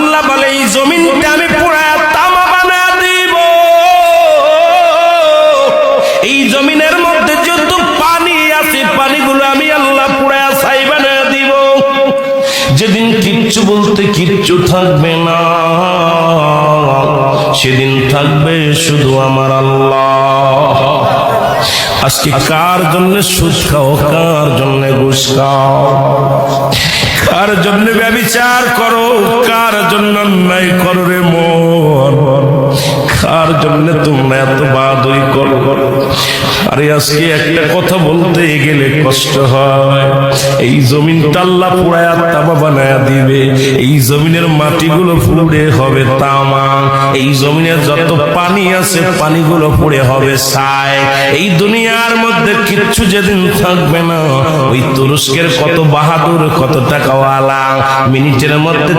আল্লাহ বলে এই জমিনটা আমি পুরা তামা বানায় দিব। এই জমিনের মধ্যে যত পানি আছে পানিগুলো আমি আল্লাহ পুরা ছাই বানায় দিব। যেদিন কিচ্ছু বলতে কিচ্ছু থাকবে না, সেদিন থাকবে শুধু আমার আল্লাহ। আজকে কার জন্য সুদ খাও, কার জন্য ঘুষ খাও, কার জন্য ব্যভিচার করো, কার জন্য অন্যায় করো রে মন, কার জন্য তোমরা এত বাদই করো। আরে আজকে একটা কথা বলতে গেলে কষ্ট হয়। এই জমিনটা আল্লাহ পুরায়া তামা বানায়া দিবে। এই জমিনের মাটিগুলো পুড়ে হবে তামা। এই জমিনে যত পানি আছে পানিগুলো পুড়ে হবে ছাই। এই দুনিয়ার মধ্যে কিচ্ছু যেদিন থাকবে না, ওই তুরস্কের কত বাহাদুর, কত টাকাওয়ালা মিনিটের মধ্যে